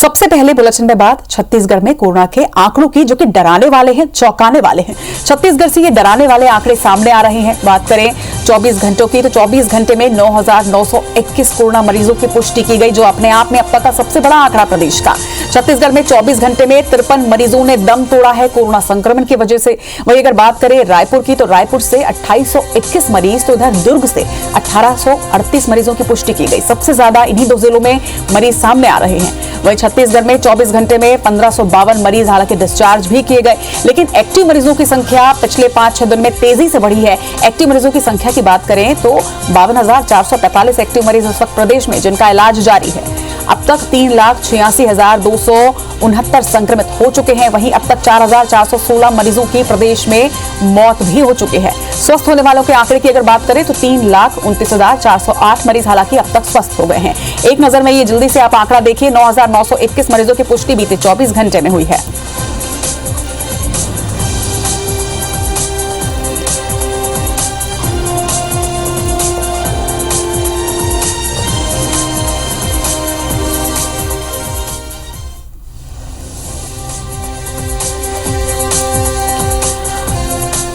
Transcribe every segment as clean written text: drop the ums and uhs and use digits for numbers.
सबसे पहले बुलेटिन में बात छत्तीसगढ़ में कोरोना के आंकड़ों की, जो कि डराने वाले हैं, चौंकाने वाले हैं। छत्तीसगढ़ से ये डराने वाले आंकड़े सामने आ रहे हैं। बात करें 24 घंटों की, तो 24 घंटे में 9,921 कोरोना मरीजों की पुष्टि की गई, जो अपने आप में अब तक का सबसे बड़ा आंकड़ा प्रदेश का। छत्तीसगढ़ में 24 घंटे में 53 मरीजों ने दम तोड़ा है कोरोना संक्रमण की वजह से। वहीं अगर बात करें रायपुर की, तो रायपुर से 2821 मरीज, तो इधर दुर्ग से 1838 मरीजों की पुष्टि की गई। सबसे ज्यादा इन्हीं दो जिलों में मरीज सामने आ रहे हैं। वहीं छत्तीसगढ़ में 24 घंटे में 1552 मरीज हालांकि डिस्चार्ज भी किए गए, लेकिन एक्टिव मरीजों की संख्या पिछले 5-6 दिन में तेजी से बढ़ी है। एक्टिव मरीजों की संख्या की बात करें तो 52,445 एक्टिव मरीज इस वक्त प्रदेश में, जिनका इलाज जारी है। अब तक 3,86,269 संक्रमित हो चुके हैं। वहीं अब तक 4,416 मरीजों की प्रदेश में मौत भी हो चुकी है। स्वस्थ होने वालों के आंकड़े की अगर बात करें तो 3,29,408 मरीज हालांकि अब तक स्वस्थ हो गए हैं। एक नजर में ये जल्दी से आप आंकड़ा देखिए, 9,921 मरीजों की पुष्टि बीते 24 घंटे में हुई है।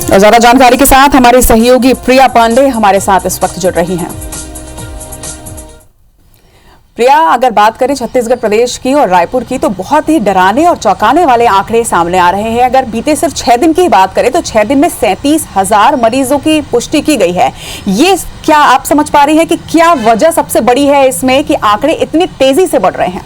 और ज्यादा जानकारी के साथ हमारी सहयोगी प्रिया पांडे हमारे साथ इस वक्त जुड़ रही हैं। प्रिया, अगर बात करें छत्तीसगढ़ प्रदेश की और रायपुर की, तो बहुत ही डराने और चौंकाने वाले आंकड़े सामने आ रहे हैं। अगर बीते सिर्फ 6 दिन की बात करें तो 6 दिन में 37,000 मरीजों की पुष्टि की गई है। ये क्या आप समझ पा रही है कि क्या वजह सबसे बड़ी है इसमें कि आंकड़े इतनी तेजी से बढ़ रहे हैं?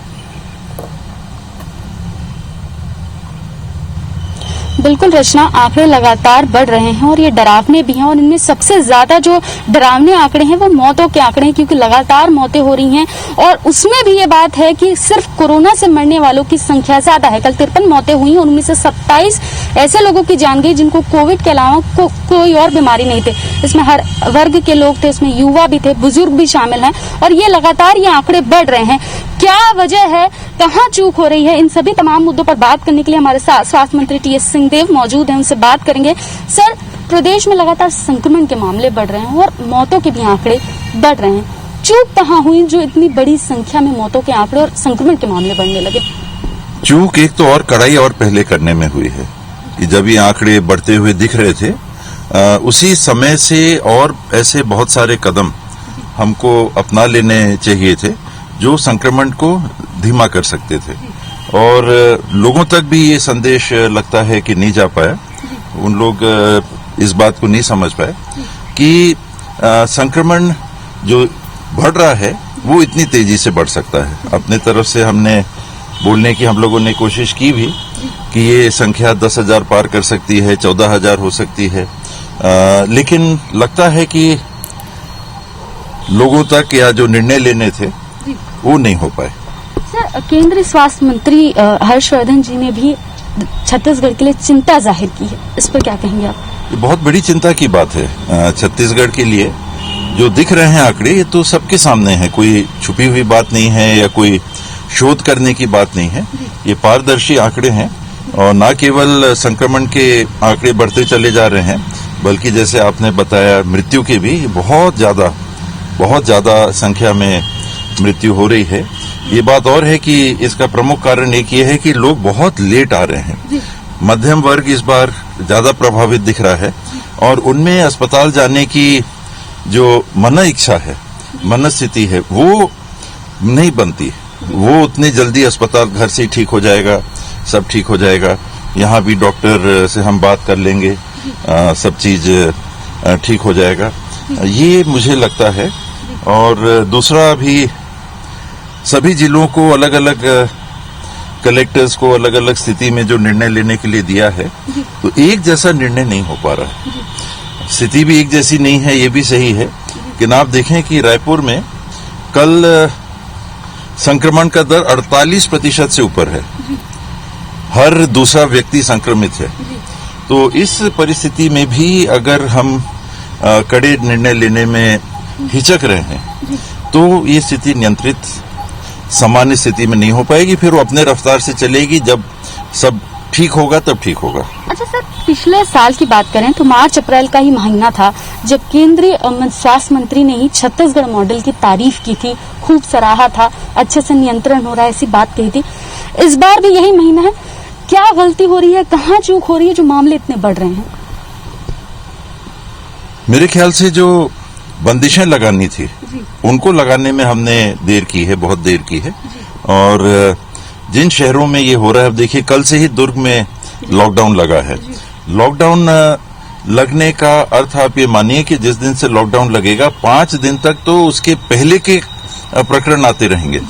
बिल्कुल रचना, आंकड़े लगातार बढ़ रहे हैं और ये डरावने भी हैं। और इनमें सबसे ज्यादा जो डरावने आंकड़े हैं वो मौतों के आंकड़े हैं, क्योंकि लगातार मौतें हो रही हैं। और उसमें भी ये बात है कि सिर्फ कोरोना से मरने वालों की संख्या ज्यादा है। कल 53 मौतें हुई, उनमें से 27 ऐसे लोगों की जान गई जिनको कोविड के अलावा कोई और बीमारी नहीं थे। इसमें हर वर्ग के लोग थे, इसमें युवा भी थे, बुजुर्ग भी शामिल हैं। और ये लगातार ये आंकड़े बढ़ रहे हैं। क्या वजह है, कहाँ चूक हो रही है, इन सभी तमाम मुद्दों पर बात करने के लिए हमारे साथ स्वास्थ्य मंत्री टी.एस. सिंहदेव मौजूद हैं। उनसे बात करेंगे। सर, प्रदेश में लगातार संक्रमण के मामले बढ़ रहे हैं और मौतों के भी आंकड़े बढ़ रहे हैं। चूक कहाँ हुई जो इतनी बड़ी संख्या में मौतों के आंकड़े और संक्रमण के मामले बढ़ने लगे? चूक एक तो और कड़ाई और पहले करने में हुई है कि जब ये आंकड़े बढ़ते हुए दिख रहे थे, उसी समय से और ऐसे बहुत सारे कदम हमको अपना लेने चाहिए थे जो संक्रमण को धीमा कर सकते थे। और लोगों तक भी ये संदेश लगता है कि नहीं जा पाया। उन लोग इस बात को नहीं समझ पाए कि संक्रमण जो बढ़ रहा है वो इतनी तेजी से बढ़ सकता है। अपने तरफ से हमने बोलने की हम लोगों ने कोशिश की भी कि ये संख्या 10,000 पार कर सकती है, 14,000 हो सकती है, लेकिन लगता है कि लोगों तक या जो निर्णय लेने थे वो नहीं हो पाए। सर, केंद्रीय स्वास्थ्य मंत्री हर्षवर्धन जी ने भी छत्तीसगढ़ के लिए चिंता जाहिर की है, इस पर क्या कहेंगे आप? ये बहुत बड़ी चिंता की बात है छत्तीसगढ़ के लिए। जो दिख रहे हैं आंकड़े, ये तो सबके सामने है, कोई छुपी हुई बात नहीं है या कोई शोध करने की बात नहीं है। ये पारदर्शी आंकड़े हैं और न केवल संक्रमण के आंकड़े बढ़ते चले जा रहे हैं, बल्कि जैसे आपने बताया मृत्यु के भी बहुत ज्यादा संख्या में मृत्यु हो रही है। ये बात और है कि इसका प्रमुख कारण एक ये है कि लोग बहुत लेट आ रहे हैं। मध्यम वर्ग इस बार ज्यादा प्रभावित दिख रहा है और उनमें अस्पताल जाने की जो मन इच्छा है, मनस्थिति है, वो नहीं बनती। वो उतनी जल्दी अस्पताल घर से ही ठीक हो जाएगा, सब ठीक हो जाएगा, यहाँ भी डॉक्टर से हम बात कर लेंगे, सब चीज ठीक हो जाएगा, ये मुझे लगता है। और दूसरा भी सभी जिलों को अलग अलग कलेक्टर्स को अलग अलग स्थिति में जो निर्णय लेने के लिए दिया है, तो एक जैसा निर्णय नहीं हो पा रहा है। स्थिति भी एक जैसी नहीं है, ये भी सही है। लेकिन आप देखें कि रायपुर में कल संक्रमण का दर 48% से ऊपर है, हर दूसरा व्यक्ति संक्रमित है। तो इस परिस्थिति में भी अगर हम कड़े निर्णय लेने में हिचक रहे हैं तो ये स्थिति नियंत्रित सामान्य स्थिति में नहीं हो पाएगी। फिर वो अपने रफ्तार से चलेगी, जब सब ठीक होगा तब ठीक होगा। अच्छा सर, पिछले साल की बात करें तो मार्च अप्रैल का ही महीना था जब केंद्रीय स्वास्थ्य मंत्री ने ही छत्तीसगढ़ मॉडल की तारीफ की थी, खूब सराहा था, अच्छे से नियंत्रण हो रहा है ऐसी बात कही थी। इस बार भी यही महीना है, क्या गलती हो रही है, कहाँ चूक हो रही है जो मामले इतने बढ़ रहे हैं? मेरे ख्याल से जो बंदिशें लगानी थी उनको लगाने में हमने देर की है, बहुत देर की है। और जिन शहरों में ये हो रहा है, अब देखिए कल से ही दुर्ग में लॉकडाउन लगा है। लॉकडाउन लगने का अर्थ आप ये मानिए कि जिस दिन से लॉकडाउन लगेगा 5 दिन तक तो उसके पहले के प्रकरण आते रहेंगे।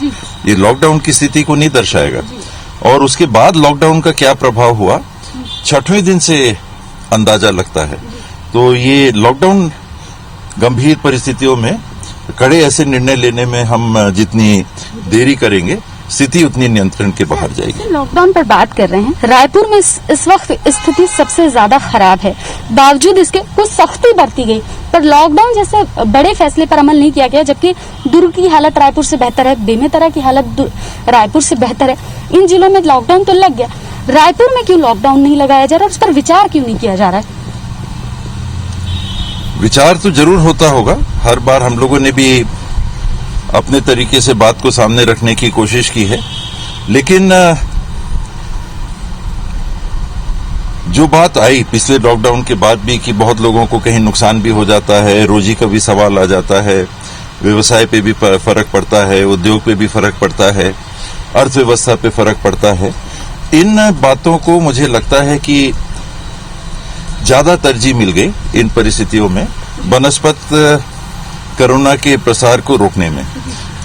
ये लॉकडाउन की स्थिति को नहीं दर्शाएगा। और उसके बाद लॉकडाउन का क्या प्रभाव हुआ 6वें दिन से अंदाजा लगता है। तो ये लॉकडाउन गंभीर परिस्थितियों में कड़े ऐसे निर्णय लेने में हम जितनी देरी करेंगे स्थिति उतनी नियंत्रण के बाहर जाएगी। लॉकडाउन पर बात कर रहे हैं, रायपुर में इस वक्त स्थिति सबसे ज्यादा खराब है। बावजूद इसके कुछ सख्ती बरती गई, पर लॉकडाउन जैसे बड़े फैसले पर अमल नहीं किया गया। जबकि दुर्ग की हालत रायपुर से बेहतर है, बेमेतरा की हालत रायपुर से बेहतर है। इन जिलों में लॉकडाउन तो लग गया, रायपुर में क्यों लॉकडाउन नहीं लगाया जा रहा और उस पर विचार क्यों नहीं किया जा रहा है? विचार तो जरूर होता होगा। हर बार हम लोगों ने भी अपने तरीके से बात को सामने रखने की कोशिश की है, लेकिन जो बात आई पिछले लॉकडाउन के बाद भी कि बहुत लोगों को कहीं नुकसान भी हो जाता है, रोजी का भी सवाल आ जाता है, व्यवसाय पे भी फर्क पड़ता है, उद्योग पे भी फर्क पड़ता है, अर्थव्यवस्था पे फर्क पड़ता है। इन बातों को मुझे लगता है कि ज्यादा तरजीह मिल गई इन परिस्थितियों में बनस्पत कोरोना के प्रसार को रोकने में।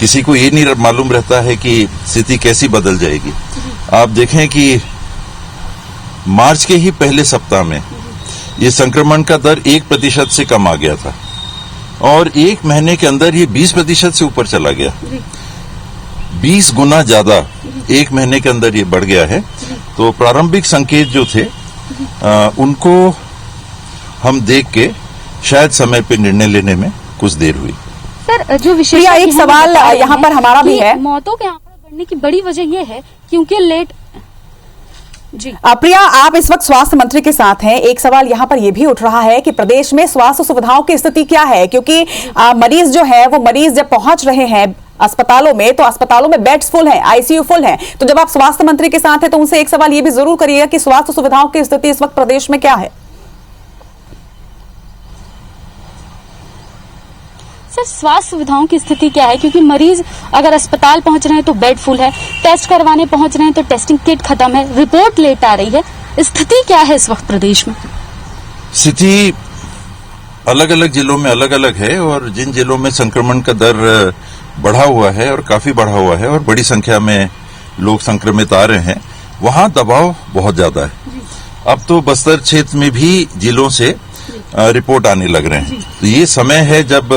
किसी को ये नहीं मालूम रहता है कि स्थिति कैसी बदल जाएगी। आप देखें कि मार्च के ही पहले सप्ताह में ये संक्रमण का दर 1% से कम आ गया था और 1 महीने के अंदर ये 20% से ऊपर चला गया। 20 गुना ज्यादा 1 महीने के अंदर ये बढ़ गया है। तो प्रारंभिक संकेत जो थे उनको हम देख के शायद समय पे निर्णय लेने में कुछ देर हुई। सर, जो विशेष एक सवाल यहाँ पर हमारा भी है, मौतों के आंकड़े बढ़ने की बड़ी वजह यह है क्योंकि लेट जी प्रिया, आप इस वक्त स्वास्थ्य मंत्री के साथ हैं। एक सवाल यहाँ पर यह भी उठ रहा है कि प्रदेश में स्वास्थ्य सुविधाओं की स्थिति क्या है, क्योंकि मरीज जो है वो मरीज जब पहुंच रहे हैं अस्पतालों में तो अस्पतालों में बेड्स फुल हैं, आईसीयू फुल हैं। तो जब आप स्वास्थ्य मंत्री के साथ हैं तो उनसे एक सवाल ये भी जरूर करिएगा कि स्वास्थ्य सुविधाओं की स्थिति इस वक्त प्रदेश में क्या है। सर, स्वास्थ्य सुविधाओं की स्थिति क्या है, क्योंकि मरीज अगर अस्पताल पहुंच रहे हैं तो बेड फुल है, टेस्ट करवाने पहुंच रहे हैं तो टेस्टिंग किट खत्म है, रिपोर्ट लेट आ रही है। स्थिति क्या है इस वक्त प्रदेश में? स्थिति अलग अलग जिलों में अलग अलग है और जिन जिलों में संक्रमण का दर बढ़ा हुआ है और काफी बढ़ा हुआ है और बड़ी संख्या में लोग संक्रमित आ रहे हैं, वहां दबाव बहुत ज्यादा है। अब तो बस्तर क्षेत्र में भी जिलों से रिपोर्ट आने लग रहे हैं। तो ये समय है जब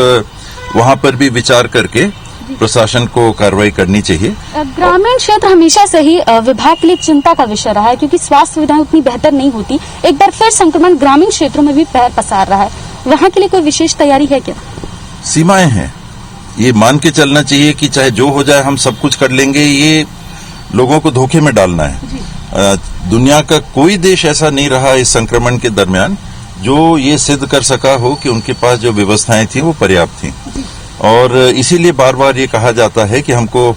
वहां पर भी विचार करके प्रशासन को कार्रवाई करनी चाहिए। ग्रामीण क्षेत्र हमेशा से ही विभाग के लिए चिंता का विषय रहा है, क्योंकि स्वास्थ्य सुविधाएं उतनी बेहतर नहीं होती। एक बार फिर संक्रमण ग्रामीण क्षेत्रों में भी पैर पसार रहा है, वहां के लिए कोई विशेष तैयारी है क्या? सीमाएं हैं, ये मान के चलना चाहिए कि चाहे जो हो जाए हम सब कुछ कर लेंगे, ये लोगों को धोखे में डालना है। दुनिया का कोई देश ऐसा नहीं रहा इस संक्रमण के दरमियान जो ये सिद्ध कर सका हो कि उनके पास जो व्यवस्थाएं थी वो पर्याप्त थी। और इसीलिए बार बार ये कहा जाता है कि हमको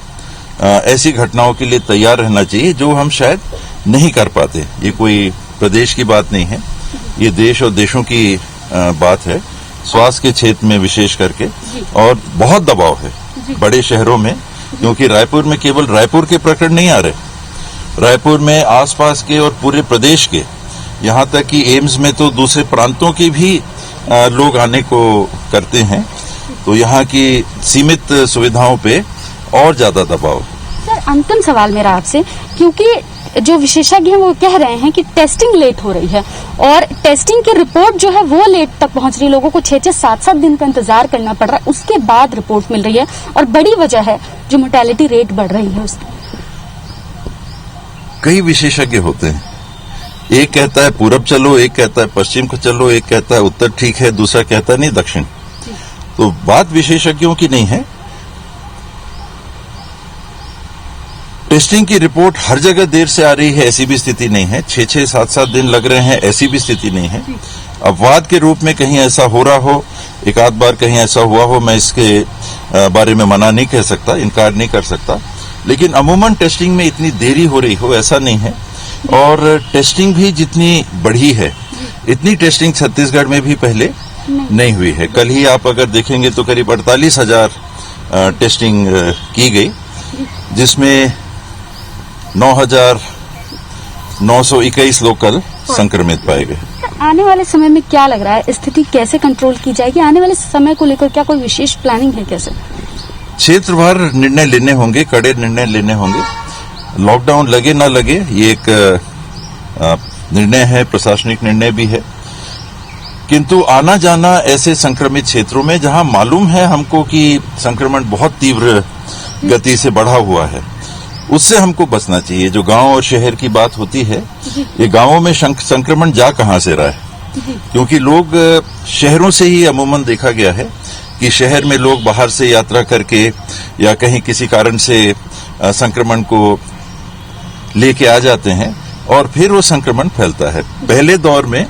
ऐसी घटनाओं के लिए तैयार रहना चाहिए जो हम शायद नहीं कर पाते। ये कोई प्रदेश की बात नहीं है, ये देश और देशों की बात है, स्वास्थ्य के क्षेत्र में विशेष करके। और बहुत दबाव है बड़े शहरों में, क्योंकि रायपुर में केवल रायपुर के प्रकरण नहीं आ रहे, रायपुर में आसपास के और पूरे प्रदेश के, यहाँ तक कि एम्स में तो दूसरे प्रांतों के भी लोग आने को करते हैं। तो यहाँ की सीमित सुविधाओं पे और ज्यादा दबाव। सर, अंतिम सवाल मेरा आपसे, क्योंकि जो विशेषज्ञ हैं वो कह रहे हैं कि टेस्टिंग लेट हो रही है और टेस्टिंग की रिपोर्ट जो है वो लेट तक पहुंच रही है, लोगों को 6-6, 7-7 दिन का इंतजार करना पड़ रहा है, उसके बाद रिपोर्ट मिल रही है। और बड़ी वजह है जो मोर्टेलिटी रेट बढ़ रही है उसकी। कई विशेषज्ञ होते हैं, एक कहता है पूरब चलो, एक कहता है पश्चिम को चलो, एक कहता है उत्तर ठीक है, दूसरा कहता है नहीं दक्षिण। तो बात विशेषज्ञों की नहीं है। टेस्टिंग की रिपोर्ट हर जगह देर से आ रही है ऐसी भी स्थिति नहीं है, 6-6, 7-7 दिन लग रहे हैं ऐसी भी स्थिति नहीं है। अपवाद के रूप में कहीं ऐसा हो रहा हो, एक आध बार कहीं ऐसा हुआ हो, मैं इसके बारे में मना नहीं कह सकता, इनकार नहीं कर सकता, लेकिन अमूमन टेस्टिंग में इतनी देरी हो रही हो ऐसा नहीं है, और टेस्टिंग भी जितनी बढ़ी है इतनी टेस्टिंग छत्तीसगढ़ में भी पहले नहीं हुई है। कल ही आप अगर देखेंगे तो करीब 48,000 टेस्टिंग की गई, जिसमें 9,921 लोग कल संक्रमित पाए गए। आने वाले समय में क्या लग रहा है, स्थिति कैसे कंट्रोल की जाएगी? आने वाले समय को लेकर क्या कोई विशेष प्लानिंग है? कैसे क्षेत्रवार निर्णय लेने होंगे, कड़े निर्णय लेने होंगे। लॉकडाउन लगे ना लगे ये एक निर्णय है, प्रशासनिक निर्णय भी है, किंतु आना जाना ऐसे संक्रमित क्षेत्रों में जहां मालूम है हमको कि संक्रमण बहुत तीव्र गति से बढ़ा हुआ है, उससे हमको बचना चाहिए। जो गांव और शहर की बात होती है, ये गांवों में संक्रमण जा कहां से रहा है, क्योंकि लोग शहरों से ही अमूमन देखा गया है कि शहर में लोग बाहर से यात्रा करके या कहीं किसी कारण से संक्रमण को लेके आ जाते हैं और फिर वो संक्रमण फैलता है। पहले दौर में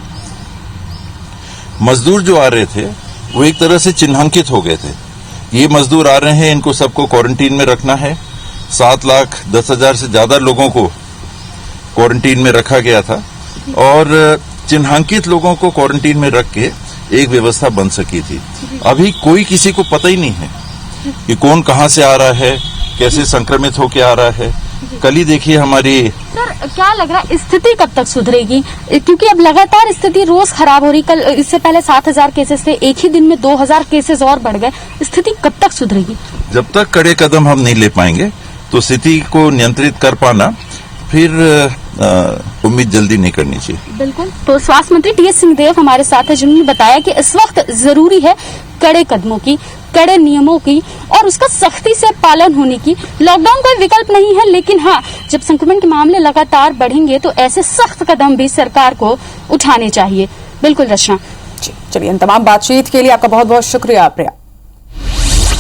मजदूर जो आ रहे थे वो एक तरह से चिन्हांकित हो गए थे। ये मजदूर आ रहे हैं, इनको सबको क्वारंटीन में रखना है। 7,10,000 से ज्यादा लोगों को क्वारंटीन में रखा गया था और चिन्हांकित लोगों को क्वारंटीन में रख के एक व्यवस्था बन सकी थी। अभी कोई किसी को पता ही नहीं है कि कौन कहां से आ रहा है, कैसे संक्रमित होके आ रहा है। कल ही देखिए हमारी। सर, क्या लग रहा है स्थिति कब तक सुधरेगी? क्योंकि अब लगातार स्थिति रोज खराब हो रही। कल इससे पहले 7,000 केसेस थे, एक ही दिन में 2,000 केसेस और बढ़ गए। स्थिति कब तक सुधरेगी? जब तक कड़े कदम हम नहीं ले पाएंगे तो स्थिति को नियंत्रित कर पाना फिर उम्मीद जल्दी नहीं करनी चाहिए। बिल्कुल। तो स्वास्थ्य मंत्री टी.एस. सिंहदेव हमारे साथ हैं, जिन्होंने बताया कि इस वक्त जरूरी है कड़े कदमों की, कड़े नियमों की और उसका सख्ती से पालन होने की। लॉकडाउन कोई विकल्प नहीं है, लेकिन हाँ, जब संक्रमण के मामले लगातार बढ़ेंगे तो ऐसे सख्त कदम भी सरकार को उठाने चाहिए। बिल्कुल रचना। चलिए, इन तमाम बातचीत के लिए आपका बहुत बहुत शुक्रिया प्रिया।